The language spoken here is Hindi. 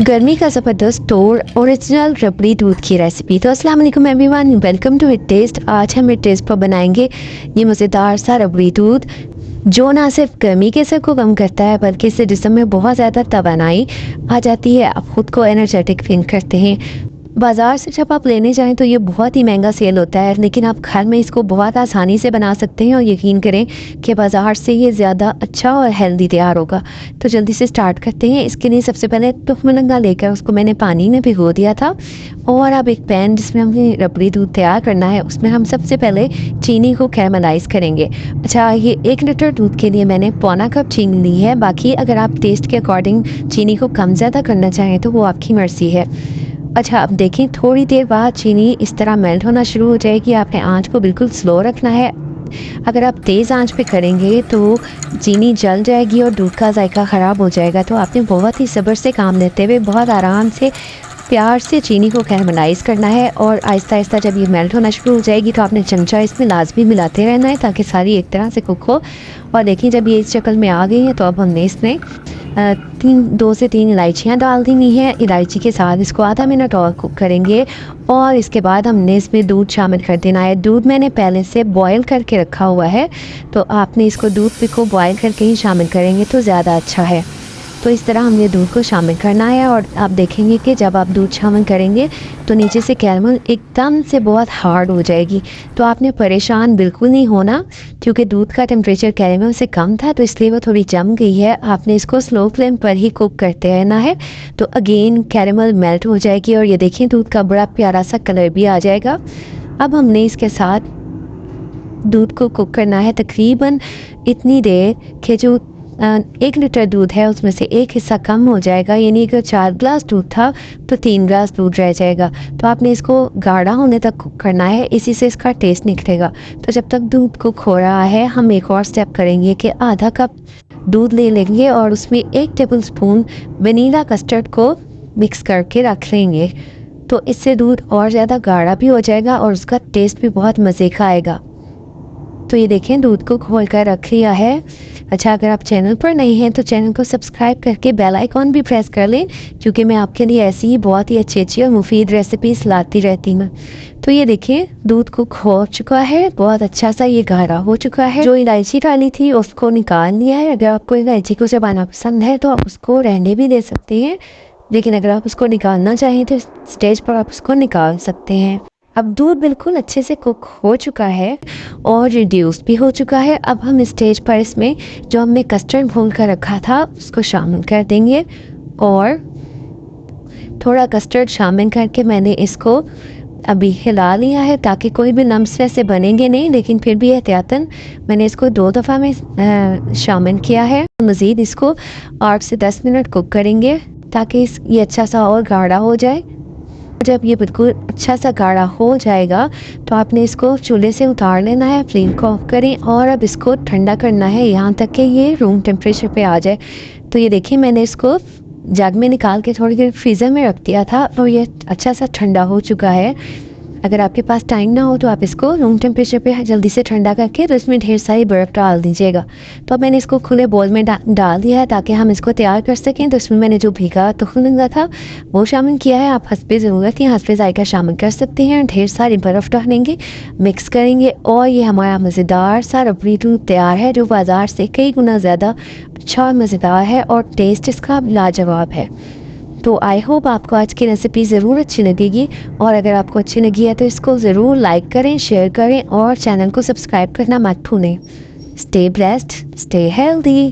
गर्मी का ज़बरदस्त तोड़ ओरिजिनल रबड़ी दूध की रेसिपी। तो अस्सलाम वालेकुम everyone, welcome to eat taste. आज हम इट टेस्ट पर बनाएंगे ये मज़ेदार सा रबड़ी दूध, जो ना सिर्फ गर्मी के असर को कम करता है बल्कि इससे जिस्म में बहुत ज़्यादा तवानाई आ जाती है। आप खुद को एनर्जेटिक फील करते हैं। बाज़ार से जब आप लेने जाएं तो ये बहुत ही महंगा सेल होता है, लेकिन आप घर में इसको बहुत आसानी से बना सकते हैं और यकीन करें कि बाज़ार से ये ज़्यादा अच्छा और हेल्दी तैयार होगा। तो जल्दी से स्टार्ट करते हैं। इसके लिए सबसे पहले तुखमलंगा लेकर उसको मैंने पानी में भिगो दिया था, और अब एक पैन जिसमें हमें रबड़ी दूध तैयार करना है उसमें हम सबसे पहले चीनी को कैरमलाइज़ करेंगे। अच्छा, ये 1 लीटर दूध के लिए मैंने पौना कप चीनी ली है। बाकी अगर आप टेस्ट के अकॉर्डिंग चीनी को कम ज़्यादा करना चाहें तो वो आपकी मर्ज़ी है। अच्छा, अब देखें थोड़ी देर बाद चीनी इस तरह मेल्ट होना शुरू हो जाएगी। आपने आंच को बिल्कुल स्लो रखना है। अगर आप तेज़ आंच पे करेंगे तो चीनी जल जाएगी और दूध का जायका ख़राब हो जाएगा। तो आपने बहुत ही सब्र से काम लेते हुए बहुत आराम से प्यार से चीनी को कैरमलाइज़ करना है, और आहिस्ता आहिस्ता जब ये मेल्ट होना शुरू हो जाएगी तो आपने चमचा इसमें लाजमी मिलाते रहना है ताकि सारी एक तरह से कुक हो। और देखिए जब ये इस शक्ल में आ गई है तो अब हमने इसमें 2 से 3 इलायचियाँ डाल देनी है। इलायची के साथ इसको आधा मिनट और कुक करेंगे, और इसके बाद हमने इसमें दूध शामिल कर देना है। दूध मैंने पहले से बॉयल करके रखा हुआ है, तो आपने इसको दूध को बॉयल करके ही शामिल करेंगे तो ज़्यादा अच्छा है। तो इस तरह हमने दूध को शामिल करना है, और आप देखेंगे कि जब आप दूध शामिल करेंगे तो नीचे से कैरमल एकदम से बहुत हार्ड हो जाएगी। तो आपने परेशान बिल्कुल नहीं होना, क्योंकि दूध का टेम्परेचर कैरमल से कम था तो इसलिए वो थोड़ी जम गई है। आपने इसको स्लो फ्लेम पर ही कुक करते रहना है, तो अगेन कैरमल मेल्ट हो जाएगी और ये देखिए दूध का बड़ा प्यारा सा कलर भी आ जाएगा। अब हमने इसके साथ दूध को कुक करना है तकरीबन इतनी देर कि जो 1 लीटर दूध है उसमें से एक हिस्सा कम हो जाएगा, यानी अगर 4 ग्लास दूध था तो 3 ग्लास दूध रह जाएगा। तो आपने इसको गाढ़ा होने तक कुक करना है, इसी से इसका टेस्ट निकलेगा। तो जब तक दूध कुक हो रहा है हम एक और स्टेप करेंगे कि आधा कप दूध ले लेंगे और उसमें 1 टेबल स्पून वनीला कस्टर्ड को मिक्स करके रख लेंगे। तो इससे दूध और ज़्यादा गाढ़ा भी हो जाएगा और उसका टेस्ट भी बहुत मज़े का आएगा। तो ये देखें दूध को खोल कर रख लिया है। अच्छा, अगर आप चैनल पर नहीं हैं तो चैनल को सब्सक्राइब करके बेल आइकॉन भी प्रेस कर लें, क्योंकि मैं आपके लिए ऐसी ही बहुत ही अच्छी और मुफीद रेसिपीज़ लाती रहती हूँ। तो ये देखिए दूध को खो चुका है, बहुत अच्छा सा ये गाढ़ा हो चुका है। जो इलायची डाली थी उसको निकाल लिया है। अगर आपको इलायची को चबाना पसंद है तो आप उसको रहने भी दे सकते हैं, लेकिन अगर आप उसको निकालना चाहें तो स्टेज पर आप उसको निकाल सकते हैं। अब दूध बिल्कुल अच्छे से कुक हो चुका है और रिड्यूस भी हो चुका है। अब हम स्टेज पर इसमें जो हमने कस्टर्ड भून कर रखा था उसको शामिल कर देंगे, और थोड़ा कस्टर्ड शामिल करके मैंने इसको अभी हिला लिया है ताकि कोई भी लम्स वैसे बनेंगे नहीं, लेकिन फिर भी एहतियातन मैंने इसको 2 दफ़ा में शामिल किया है। मज़ीद इसको 8 से 10 मिनट कुक करेंगे ताकि ये अच्छा सा और गाढ़ा हो जाए। जब ये बिल्कुल अच्छा सा गाढ़ा हो जाएगा तो आपने इसको चूल्हे से उतार लेना है, फ्लेम को ऑफ करें और अब इसको ठंडा करना है यहाँ तक कि ये रूम टेम्परेचर पे आ जाए। तो ये देखिए मैंने इसको जग में निकाल के थोड़ी देर फ्रीज़र में रख दिया था और ये अच्छा सा ठंडा हो चुका है। अगर आपके पास टाइम ना हो तो आप इसको रूम टेम्परेचर पे जल्दी से ठंडा करके तो इसमें ढेर सारी बर्फ़ डाल दीजिएगा। तो अब मैंने इसको खुले बोल में डाल दिया है ताकि हम इसको तैयार कर सकें। तो इसमें मैंने जो भीगा तुखमलंगा था वो शामिल किया है। आप हस्बे ज़रूरत या हस्बे ज़ायका शामिल कर सकते हैं। ढेर सारी बर्फ़ डालेंगे, मिक्स करेंगे और ये हमारा मज़ेदार सा रबड़ी दूध तैयार है, जो बाज़ार से कई गुना ज़्यादा अच्छा और मज़ेदार है और टेस्ट इसका लाजवाब है। तो आई होप आपको आज की रेसिपी ज़रूर अच्छी लगेगी, और अगर आपको अच्छी लगी है तो इसको ज़रूर लाइक करें, शेयर करें और चैनल को सब्सक्राइब करना मत भूलें। Stay blessed, stay healthy.